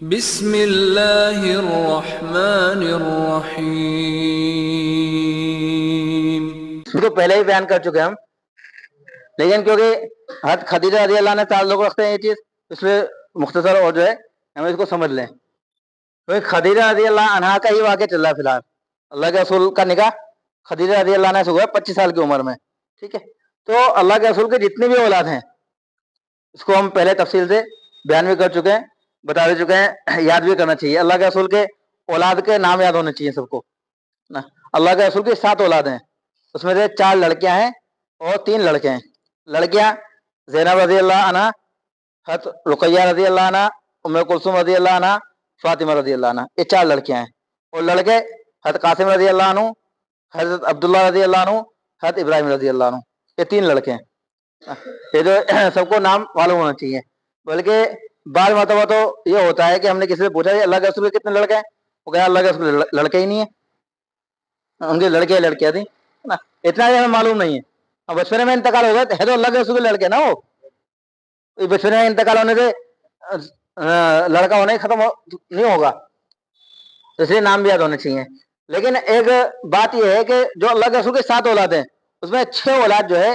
بسم اللہ الرحمن الرحیم۔ اس کو پہلے ہی بیان کر چکے ہم، لیکن کیونکہ حضرت خدیجہ رضی اللہ عنہ تعلق رکھتے ہیں یہ چیز، اس لیے مختصر اور جو ہے ہم اس کو سمجھ لیں۔ کیونکہ خدیجہ رضی اللہ عنہ کا ہی واقعہ چل رہا ہے فی الحال۔ اللہ کے رسول کا نکاح خدیجہ رضی اللہ عنہ سے ہوا 25 سال کی عمر میں، ٹھیک ہے۔ تو اللہ کے رسول کے جتنی بھی اولاد ہیں اس کو ہم پہلے تفصیل سے بیان بھی کر چکے ہیں، بتا بھی چکے ہیں، یاد بھی کرنا چاہیے۔ اللہ کے رسول کے اولاد کے نام یاد ہونے چاہیے سب کو نا۔ اللہ کے رسول کی 7 اولاد ہیں، اس میں سے 4 لڑکیاں ہیں اور 3 لڑکے ہیں۔ لڑکیاں زینب رضی اللہ عنہ، حضرت رقیہ رضی اللہ عنہ، ام کلثوم رضی اللہ عنہ، فاطمہ رضی اللہ عنہ، یہ 4 لڑکیاں ہیں۔ اور لڑکے حضرت قاسم رضی اللہ عنہ، حضرت عبداللہ رضی اللہ عنہ، حضرت ابراہیم رضی اللہ عنہ، یہ 3 لڑکے ہیں۔ یہ جو سب کو نام معلوم ہونا چاہیے۔ بلکہ بعض مرتبہ تو یہ ہوتا ہے کہ ہم نے کسی سے پوچھا اللہ کے رسول کے کتنے لڑکے ہیں، وہ کہا اللہ کے رسول لڑکے ہی نہیں ہیں، ان کے لڑکیاں تھیں نا، اتنا ہی ہمیں معلوم نہیں ہے۔ اب بچپنے میں انتقال ہو گئے ہے تو اللہ کے رسول کے لڑکے نا، وہ بچپنے میں انتقال ہونے سے لڑکا ہونا ہی ختم نہیں ہوگا، اس لیے نام بھی یاد ہونے چاہیے۔ لیکن ایک بات یہ ہے کہ جو اللہ کے رسول کے 7 اولاد ہیں اس میں 6 اولاد جو ہے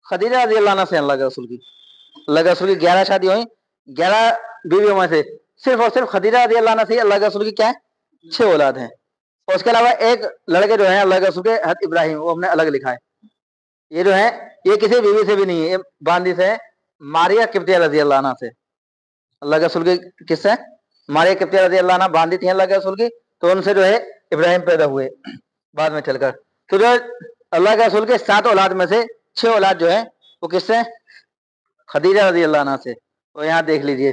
خدیجہ رضی اللہ عنہ سے اللہ کے رسول کی۔ اللہ کے رسول کی 11 شادی ہوئی، 11 بیویوں میں سے صرف اور صرف خدیجہ رضی اللہ عنہ سے اللہ کے رسول کی کیا ہے 6 اولاد ہیں۔ اور اس کے علاوہ ایک لڑکے جو ہیں اللہ کے رسول کے حضرت ابراہیم، وہ ہم نے الگ لکھا ہے۔ یہ جو ہے یہ کسی بیوی سے بھی نہیں ہے، یہ باندی سے ہے، ماریہ قبطیہ رضی اللہ عنہ سے۔ اللہ کے رسول کی کس سے؟ ماریہ قبطیہ رضی اللہ عنہ باندی تھی اللہ کے رسول کی، تو ان سے جو ہے ابراہیم پیدا ہوئے بعد میں چل کر۔ تو جو اللہ کے رسول کے 7 اولاد میں سے 6 اولاد جو ہے وہ کس سے؟ خدیجہ رضی اللہ عنہ سے۔ تو یہاں دیکھ لیجئے،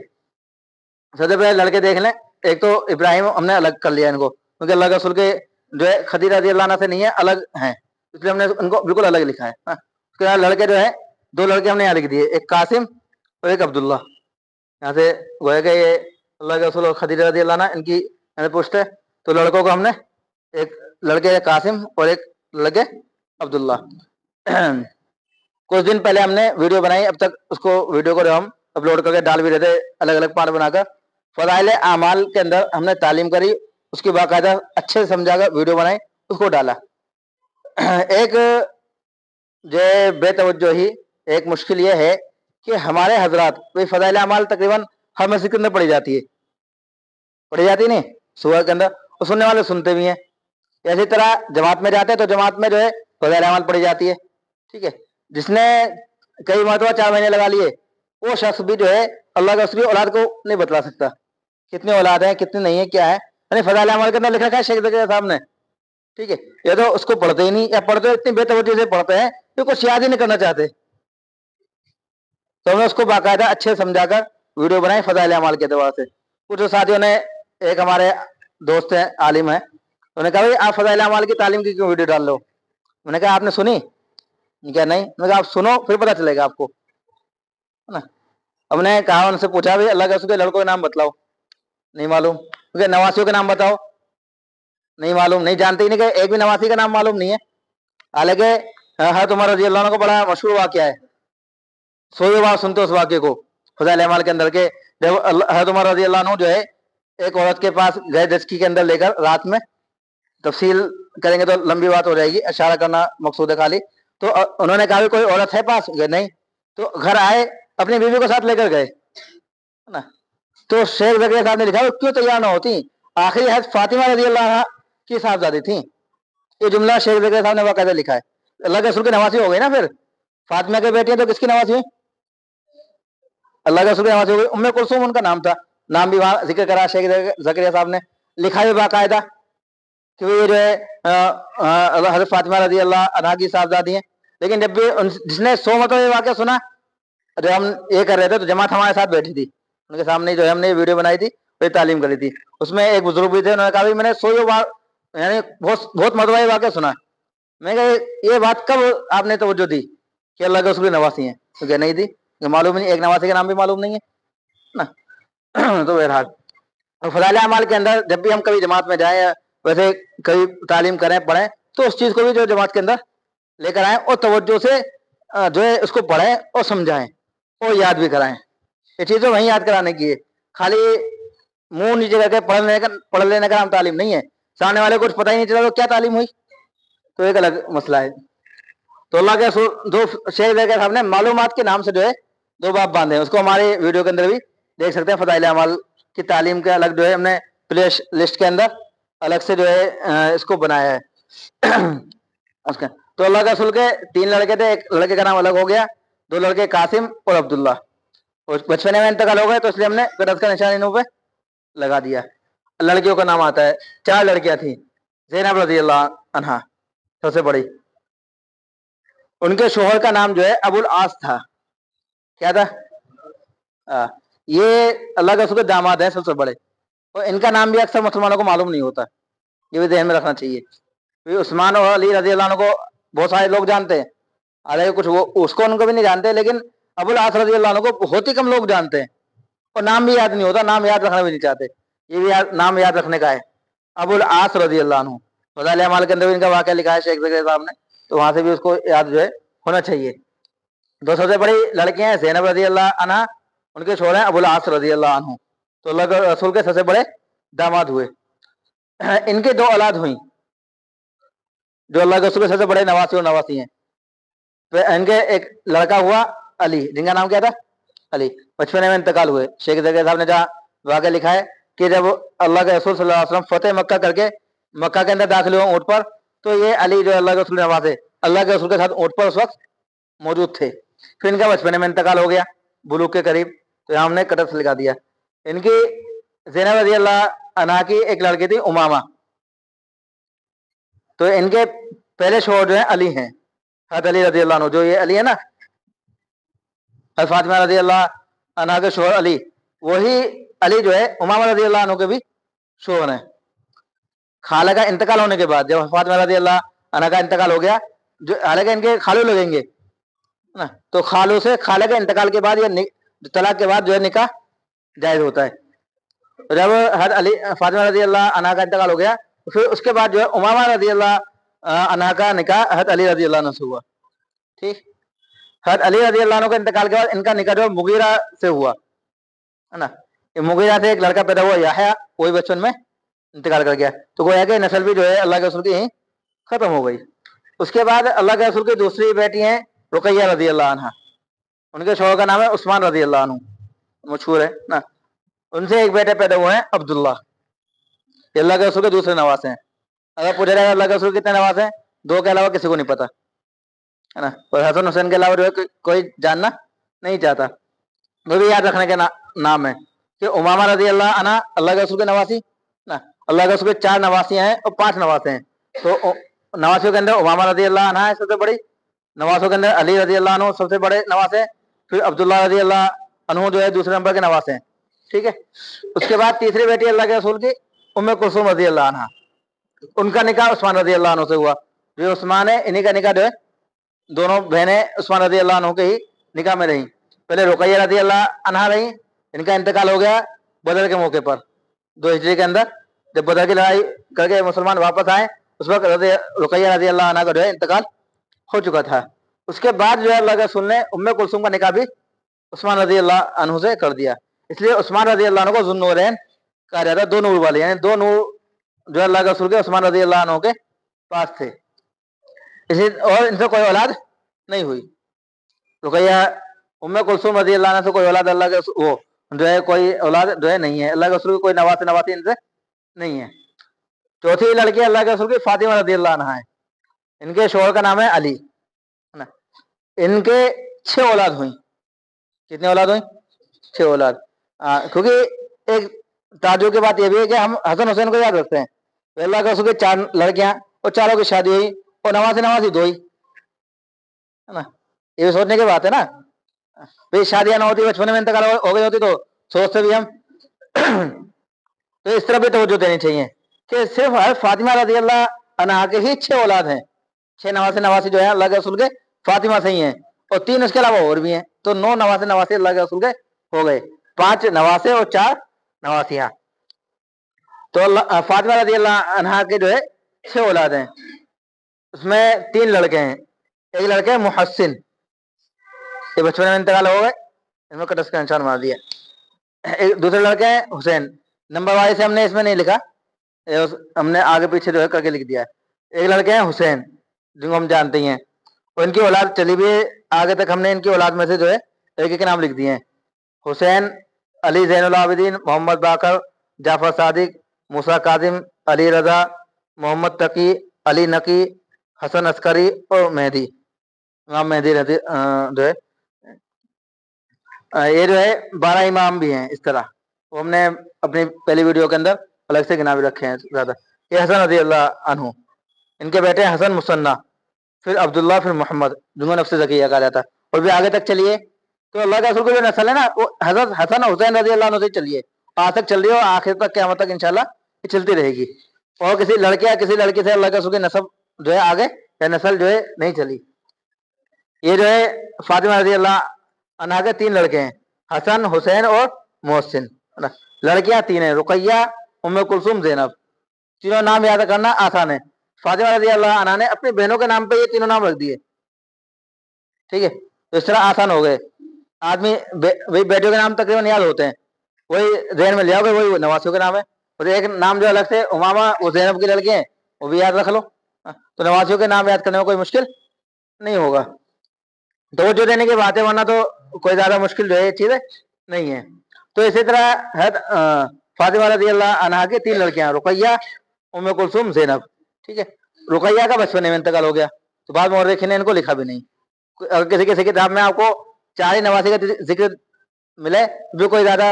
سب سے پہلے لڑکے دیکھ لیں۔ ایک تو ابراہیم ہم نے الگ کر لیا ان کو، کیونکہ اللہ کے رسول کے جو ہے خدیجہ رضی اللہ عنہ سے نہیں ہے، الگ ہیں، اس لیے ہم نے ان کو بالکل الگ لکھا ہے۔ اس کے بعد لڑکے جو ہے 2 لڑکے ہم نے یہاں لکھ دیے، ایک قاسم اور ایک عبداللہ۔ یہاں سے وہ ہے کہ یہ اللہ کے رسول اور خدیجہ رضی اللہ عنہ ان کی پشت ہے، تو لڑکوں کو ہم نے ایک لڑکے قاسم اور ایک لڑکے عبداللہ۔ کچھ دن پہلے ہم نے ویڈیو بنائی، اب تک اس کو ویڈیو کو ہم اپلوڈ کر کے ڈال بھی رہتے الگ الگ پارٹ بنا کر۔ فضائل اعمال کے اندر ہم نے تعلیم کری، اس کی باقاعدہ اچھے سے سمجھا کر ویڈیو بنائی، اس کو ڈالا۔ ایک جو بے توجہی، ایک مشکل یہ ہے کہ ہمارے حضرات فضائل اعمال تقریباً ہر مسجد کے اندر پڑھی جاتی ہے، پڑھی جاتی نہیں صبح کے اندر، اور سننے والے سنتے بھی ہیں۔ اسی طرح جماعت میں جاتے ہیں تو جماعت میں جو ہے فضائل اعمال پڑھی جاتی ہے، ٹھیک ہے۔ جس نے کئی مرتبہ 4 مہینے لگا لیے وہ شخص بھی جو ہے اللہ کے رسول اولاد کو نہیں بتلا سکتا کتنی اولاد ہیں کتنی نہیں ہے کیا ہے، یعنی فضائل اعمال کے اندر لکھ رکھا ہے شیخ زکریا صاحب نے، ٹھیک ہے۔ یہ تو اس کو پڑھتے ہی نہیں، یا پڑھتے اتنی بے توجہ سے پڑھتے ہیں کہ کچھ یاد ہی نہیں کرنا چاہتے۔ تو ہم نے اس کو باقاعدہ اچھے سمجھا کر ویڈیو بنائی فضائل اعمال کے اعتبار سے۔ کچھ ساتھیوں نے، ایک ہمارے دوست ہیں عالم ہیں، انہوں نے کہا بھائی آپ فضائل اعمال کی تعلیم کی کیوں ویڈیو ڈال لو؟ میں نے کہا آپ نے سنی؟ کیا نہیں؟ میں نے کہا آپ سنو پھر پتہ چلے گا آپ کو نا۔ ہم نے کہا ان سے پوچھا بھی اللہ کے رسول کے لڑکوں کے نام بتلاؤ، نہیں معلوم۔ کیونکہ نواسیوں کے نام بتاؤ، نہیں معلوم، نہیں جانتے ہی نہیں، کہ ایک بھی نواسی کا نام معلوم نہیں ہے۔ حالانکہ حضرت عمر رضی اللہ عنہ کو بڑا مشہور واقعہ ہے، 100 بار سنتے اس واقعے کو فضائل اعمال کے اندر، کہ جب حضرت عمر رضی اللہ عنہ جو ہے ایک عورت کے پاس گئے دچکی کے اندر لے کر رات میں، تفصیل کریں گے تو لمبی بات ہو جائے گی، اشارہ کرنا مقصود ہے خالی۔ تو انہوں نے کہا کہ کوئی عورت ہے پاس؟ نہیں۔ تو گھر آئے، اپنی بیوی کو ساتھ لے کر گئے نا۔ تو شیخ زکریا صاحب نے لکھا وہ کیوں تیار نہ ہوتی، آخری حضرت فاطمہ رضی اللہ عنہ کی صاحبزادی تھی۔ یہ جملہ شیخ زکریا صاحب نے باقاعدہ لکھا ہے۔ اللہ کے رسول کی نواسی ہو گئی نا، پھر فاطمہ کے بیٹی ہیں تو کس کی نواسی ہوئی؟ اللہ کے رسول کی نواسی ہو گئی۔ ام کلثوم ان کا نام تھا، نام بھی وہاں ذکر کرا شیخ زکریا صاحب نے، لکھا ہے باقاعدہ کہ یہ جو ہے حضرت فاطمہ رضی اللہ عنہ کی صاحبزادی ہیں۔ لیکن جب بھی جس نے 100 مرتبہ یہ واقعہ سنا، جب ہم یہ کر رہے تھے تو جماعت ہمارے ساتھ بیٹھی تھی، ان کے سامنے جو ہے ہم نے یہ ویڈیو بنائی تھی، وہ تعلیم کری تھی۔ اس میں ایک بزرگ بھی تھے، انہوں نے کہا میں نے 100 بار یعنی بہت مرتبہ یہ واقعہ سنا۔ میں کہا یہ بات کب آپ نے توجہ دی کہ اللہ کے رسول کی نواسی ہیں؟ تو کہ نہیں دی، کہ معلوم نہیں، ایک نواسی کا نام بھی معلوم نہیں ہے نا۔ تو بہرحال فضائل اعمال کے اندر جب بھی ہم کبھی جماعت میں جائیں، ویسے کبھی تعلیم کریں پڑھیں، تو اس چیز کو بھی جو جماعت کے اندر لے کر آئیں اور توجہ سے جو ہے اس کو پڑھیں اور سمجھائیں اور یاد بھی کرائیں۔ یہ چیزیں وہیں یاد کرانے کی ہے، خالی मुंह नीचे करके पढ़ लेने का नाम तालीम नहीं है। सामने वाले को कुछ पता ही नहीं चला तो क्या तालीम हुई, तो एक अलग मसला है। तो अल्लाह के दो शेख के सामने मालूमात के नाम से जो है दो बाब बांधे हैं, उसको हमारे वीडियो के अंदर भी देख सकते हैं। फदाइल अमाल की तालीम के अलग जो है हमने प्ले लिस्ट के अंदर अलग से जो है इसको बनाया है। उसका तो अल्लाह के रसूल के 3 लड़के थे, एक लड़के का नाम अलग हो गया, 2 लड़के कासिम और अब्दुल्ला। और बचपन में इंतकाल हो गए तो इसलिए हमने गरज का निशान इन्हों पे लगा दिया। लड़कियों का नाम आता है, 4 लड़कियां थी। ज़ैनब रज़ी अल्लाह अन्हा सबसे बड़ी, उनके शोहर का नाम जो है अबुल आस था। क्या था? ये अल्लाह के रसूल के दामाद हैं सबसे बड़े, और इनका नाम भी अक्सर मुसलमानों को मालूम नहीं होता, ये भी ध्यान में रखना चाहिए। उस्मान और अली रज़ी अल्लाह अन्हु को बहुत सारे लोग जानते हैं, हालांकि कुछ वो उसको उनको भी नहीं जानते, लेकिन अबुल आस रज़ी अल्लाह अन्हु को बहुत ही कम लोग जानते हैं, और नाम भी याद नहीं होता, नाम याद रखना भी नहीं चाहते। ये भी नाम याद रखने का है, अबुल आस रज़ी अल्लाह अन्हु। फज़ाइल अमाल के अंदर भी इनका वाक़या लिखा है शेख ज़कीर साहब ने, तो वहां से भी उसको याद जो है होना चाहिए। दो सबसे बड़ी लड़कियां हैं ज़ैनब रज़ी अल्लाह अन्हा, उनके शोहर हैं अबुल आस रज़ी अल्लाह अन्हु, तो अल्लाह के रसूल के सबसे बड़े दामाद हुए। इनके 2 औलाद हुई जो अल्लाह के रसूल के सबसे बड़े नवासी और नवासी हैं। तो इनके एक लड़का हुआ अली, जिनका नाम क्या था? अली। बचपन में इंतकाल हुए। शेख ज़कीर साहब ने जहाँ वाक़या लिखा है कि जब अल्लाह के रसूल सल्लल्लाहु अलैहि वसल्लम फतेह मक्का करके मक्का के अंदर दाखिल हुए ऊँट पर, तो ये अली जो अल्लाह के रसूल नवासे अल्लाह के रसूल के साथ ऊँट पर उस वक्त मौजूद थे। फिर इनका बचपन में इंतकाल हो गया बुलूग के करीब, तो यहाँ हमने कटस लिखा दिया। इनकी ज़ैनब रज़ी अल्लाह अन्हा की एक लड़की थी उमामा, तो इनके पहले शोहर जो है अली हैं, हज़रत अली रज़ी अल्लाह अन्हु। जो ये अली है ना, हज़रत फातिमा रज़ी अल्लाह अन्हा के शोहर अली, वही अली जो है उमामा रज़ी अल्लाह अन्हु के भी शोहर हैं। खाला का इंतकाल होने के बाद, जब फातिमा रज़ी अल्लाह अन्हा का इंतकाल हो गया, जो हालांकि इनके खालू लगेंगे ना, तो खालू से खाला के इंतकाल के बाद या तलाक के बाद जो है निकाह जायज होता है। जब हज़रत अली फातिमा रज़ी अल्लाह अन्हा का इंतकाल हो गया, फिर उसके बाद जो है उमामा रज़ी अल्लाह अन्हा का निकाह हज़रत अली रज़ी अल्लाह अन्हु से हुआ। ठीक, हज़रत अली रज़ी अल्लाह अन्हु के इंतकाल के बाद इनका निकाह जो मुगीरा से हुआ, है ना। मुगीरा से एक लड़का पैदा हुआ याहया, वही बचपन में इंतकाल कर गया, तो गोया कि नस्ल भी जो है अल्लाह के रसूल की खत्म हो गई। उसके बाद अल्लाह के रसूल की दूसरी बेटी हैं रुकैया रज़ी अल्लाह अन्हा, उनके शौहर का नाम है उस्मान रज़ी अल्लाह अन्हु, मशहूर है ना। उनसे एक बेटे पैदा हुए हैं अब्दुल्ला, ये अल्लाह के रसूल के दूसरे नवासे हैं। अगर पूछा जाएगा अल्लाह के रसूल कितने नवासे हैं, 2 के अलावा किसी को नहीं पता, है ना। और हसन हुसैन के अलावा जो है कोई जानना नहीं चाहता। वो भी याद रखने के नाम है कि उमामा रज़ी अल्लाह अन्हा अल्लाह के रसूल के नवासी ना, अल्लाह के रसूल के 4 नवासियां हैं और 5 नवासे हैं। तो नवासियों के अंदर उमामा रज़ी अल्लाह अन्हा है सबसे बड़ी, नवासों के अंदर अली रज़ी अल्लाह अन्हु सबसे बड़े नवासे हैं, फिर अब्दुल्ला रज़ी अल्लाह अन्हु जो है दूसरे नंबर के नवासे हैं। ठीक है, उसके बाद तीसरी बेटी अल्लाह के रसूल की उम्मे कुलसूम रज़ी अल्लाह अन्हा, उनका निकाह उस्मान रज़ी अल्लाह अन्हु से हुआ। जो उस्मान है, इन्हीं का निकाह जो है दोनों बहनें उस्मान रज़ी अल्लाह अन्हु के ही निकाह में रही। पहले रुकैया रज़ी अल्लाह अन्हा रही, इनका इंतकाल हो गया बदर के मौके पर 2 हिजरी के अंदर, जब बदर की लड़ाई करके मुसलमान वापस आए, उस वक्त रुकैया रज़ी अल्लाह अन्हा का जो है इंतकाल हो चुका था। उसके बाद जो है अल्लाह के रसूल ने उम्मे कुलसूम का निकाह भी उस्मान रज़ी अल्लाह अन्हु से कर दिया, इसलिए उस्मान रज़ी अल्लाह अन्हु को ज़ुन्नूरैन कहा जाता है, 2 नूर वाले, यानी 2 नूर जो अल्लाह के रसूल के उस्मान रज़ी अल्लाह अन्हु के पास थे। इसी और इनसे कोई औलाद नहीं हुई। रुकैया उम्मे कुलसूम रज़ी अल्लाह अन्हा से कोई औलाद अल्लाह के वो जो है कोई औलाद जो है नहीं है, अल्लाह के रसूल की कोई नवासी इनसे नहीं है। चौथी लड़की अल्लाह के रसूल की फातिमा रज़ी अल्लाह अन्हा है, इनके शौहर का नाम है अली, है ना। इनके 6 औलाद हुई। कितने औलाद हुई? 6 औलाद। क्योंकि एक ताज्जुब की बात यह भी है कि हम हसन हुसैन को याद रखते हैं, तो अल्लाह के रसूल की 4 लड़कियां और चारों की शादी हुई, और नवासी 2 ही, है ना। ये भी सोचने की बात है ना, भाई शादियां ना होती, बचपन में इंतकाल हो गई होती तो सोचते भी हम। तो इस तरह भी तवज्जो देनी चाहिए कि सिर्फ फातिमा रज़ी अल्लाह अन्हा के ही 6 औलाद हैं। 6 नवासी जो है अल्लाह के रसूल के फातिमा से ही हैं, और 3 उसके अलावा और भी हैं, तो 9 नवासी अल्लाह के रसूल के हो गए, 5 नवासे और 4 नवासियां। तो फातिमा रज़ी अल्लाह अन्हा के जो है 6 औलाद हैं, उसमें 3 लड़के हैं। एक लड़के मुहस्सिन, ये बचपन में इंतकाल हो गए, इनमें कटस का निशान मार दिया। एक दूसरे लड़के हैं हुसैन, नंबर वाइज से हमने इसमें नहीं लिखा, हमने आगे पीछे जो है करके लिख दिया है। एक लड़के हैं हुसैन, जिनको हम जानते ही हैं, और इनकी औलाद चली भी आगे तक, हमने इनकी औलाद में से जो है एक एक नाम लिख दिए हैं। हुसैन, अली जैनुल आबिदीन, मोहम्मद बाकर, जाफर सादिक, मूसा काजिम, अली रजा, मोहम्मद तकी, अली नकी, हसन अस्करी और मेहदी, इमाम मेहदी जो है, ये जो है 12 इमाम भी हैं इस तरह। वो हमने अपनी पहली वीडियो के अंदर अलग से गिना भी रखे हैं ज्यादा। ये हसन रज़ी अल्लाह अन्हु, इनके बेटे हैं हसन मुसन्ना, फिर अब्दुल्ला, फिर मोहम्मद, जिनको नफ्स ज़किया कहा जाता है। और भी आगे तक चलिए तो अल्लाह के रसूल की जो नस्ल है ना, वो हजरत हसन हुसैन रज़ी अल्लाह अन्हु से चलिए, आज तक चल रही है और आखिर तक क़यामत तक इंशाल्लाह ये चलती रहेगी। और किसी लड़के या किसी लड़की से अल्लाह के रसूल की नस्ब जो है आगे या नस्ल जो है नहीं चली। ये जो है फातिमा रज़ी अल्लाह अन्हा के 3 लड़के हैं, हसन, हुसैन और मोहसिन। लड़कियां 3 हैं, रुकैया, उम्मे कुलसुम, ज़ैनब। तीनों नाम याद करना आसान है। फातिमा रज़ी अल्लाह अन्हा ने अपनी बहनों के नाम पे ये तीनों नाम रख दिए, ठीक है, तो इस तरह आसान हो गए। आदमी वही बेटियों के नाम तकरीबन याद होते हैं, वही ज़हन में ले आओगे, वही नवासियों के नाम है। और एक नाम जो अलग से उमामा, वो ज़ैनब की लड़की है, वो भी याद रख लो। तो नवासियों के नाम याद करने में कोई मुश्किल नहीं होगा। तो जो देने की बात है, वरना तो कोई ज्यादा मुश्किल जो है ये चीज नहीं है। तो इसी तरह है फातिमा रज़ी अल्लाह अन्हा की 3 लड़कियां, रुकैया, उम्मे कुलसुम, ज़ैनब, ठीक है। रुकैया का बचपन में इंतकाल हो गया, तो बाद मौरख़ीन ने इनको लिखा भी नहीं। अगर किसी किसी किताब में आपको 4 ही नवासी का जिक्र मिले जो कोई ज्यादा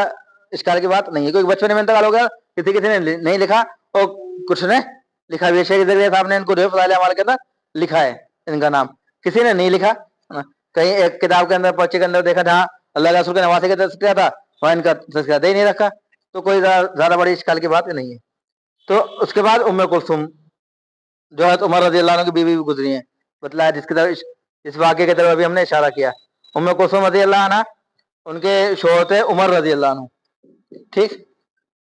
इश्काल की बात नहीं है, क्योंकि बचपन में इंतकाल हो गया, किसी किसी ने नहीं लिखा और कुछ ने लिखा भी। शेख ज़करिया साहब ने इनको जो है फ़ज़ाइल अमाल के अंदर लिखा है इनका नाम, किसी ने नहीं लिखा। कहीं एक किताब के अंदर, पर्चे के अंदर देखा जहाँ अल्लाह के रसूल के नवासे का तज़किरा था, वहाँ इनका तज़किरा दे ही नहीं रखा, तो कोई ज्यादा बड़ी इश्काल की बात नहीं है। तो उसके बाद उम्मे कुलसुम जो है उमर रज़ी अल्लाह अन्हु की बीवी भी गुजरी है, बतलाया, जिसकी तरफ इस वाक़े की तरफ अभी हमने इशारा किया। उम्मे कुलसुम रज़ी अल्लाह अन्हा, उनके शौहर थे उमर रज़ी अल्लाह अन्हु, ठीक।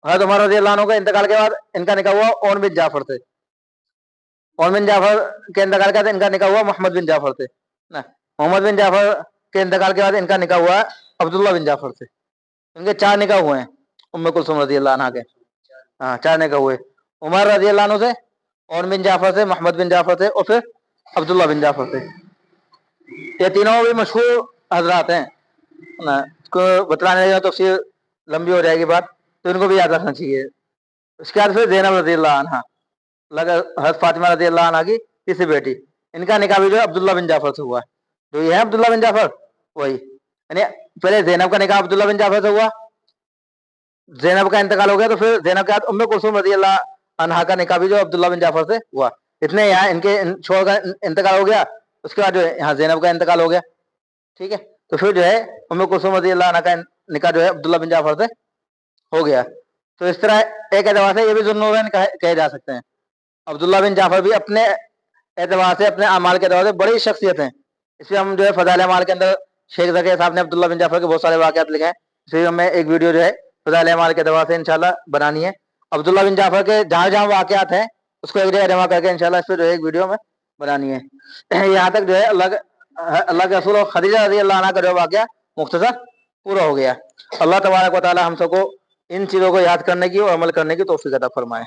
हज़रत उमर रज़ी अल्लाह अन्हु के इंतकाल के बाद इनका निकाह हुआ ओन बिन जाफर से। ओन बिन जाफर के इंतकाल के बाद इनका निकाह हुआ मोहम्मद बिन जाफर से ना। मोहम्मद बिन जाफर के इंतकाल के बाद इनका निकाह हुआ अब्दुल्ला बिन जाफर से। इनके 4 निकाह हुए हैं उम्मे कुलसुम रज़ी अल्लाह अन्हा के। हाँ, 4 निकाह हुए, उमर रज़ी अल्लाह अन्हु से, ओन बिन जाफर से, मोहम्मद बिन जाफर से और फिर अब्दुल्ला बिन जाफर से। ये तीनों भी मशहूर हजरात हैं ना, इसको बतलाने लगे तो फिर लंबी हो जाएगी बात, तो इनको भी याद रखना चाहिए। उसके बाद फिर ज़ैनब रज़ी अल्लाह अन्हा, हज़रत फातिमा रज़ी अल्लाह अन्हा की तीसरी बेटी, इनका निकाह भी जो है अब्दुल्ला बिन जाफर से हुआ। जो ये है अब्दुल्ला बिन जाफर, वही, यानी पहले ज़ैनब का निकाह अब्दुल्ला बिन जाफर से हुआ, ज़ैनब का इंतकाल हो गया, तो फिर ज़ैनब के बाद उम्मे कुलसुम रज़ी अल्लाह अन्हा का निकाह भी जो अब्दुल्ला बिन जाफर से हुआ। इतने यहाँ इनके छोड़ का इंतकाल हो गया, उसके बाद जो है यहाँ ज़ैनब का इंतकाल हो गया, ठीक है। तो फिर जो है उम्मे कुलसुम रज़ी अल्लाह अन्हा का निकाह जो है अब्दुल्ला बिन जाफर से हो गया। तो इस तरह एक एतबार से ये भी ज़ुन्नूरैन कहे जा सकते हैं। अब्दुल्ला बिन जाफर भी अपने एतबार से, अपने अमाल के एतबार से बड़ी शख्सियत हैं। इसलिए हम जो है फ़ज़ाइल अमाल के अंदर शेख ज़किया साहब ने अब्दुल्ला बिन जाफर के बहुत सारे वाक़यात लिखे हैं, इसलिए हमें एक वीडियो जो है फ़ज़ाइल अमाल के एतबार से इंशाल्लाह बनानी है। अब्दुल्ला बिन जाफर के जहाँ जहाँ वाक़यात हैं उसको एक जगह जमा करके इंशाल्लाह इस पर जो है एक वीडियो में बनानी है। यहाँ तक जो है अल्लाह के रसूल और खदीजा रज़ी अल्लाह अन्हा का जो वाक़या मुख्तसर पूरा हो गया। अल्लाह तबारक व तआला हम सबको इन चीज़ों को याद करने की और अमल करने की तौफ़ीक़ अता फरमाए।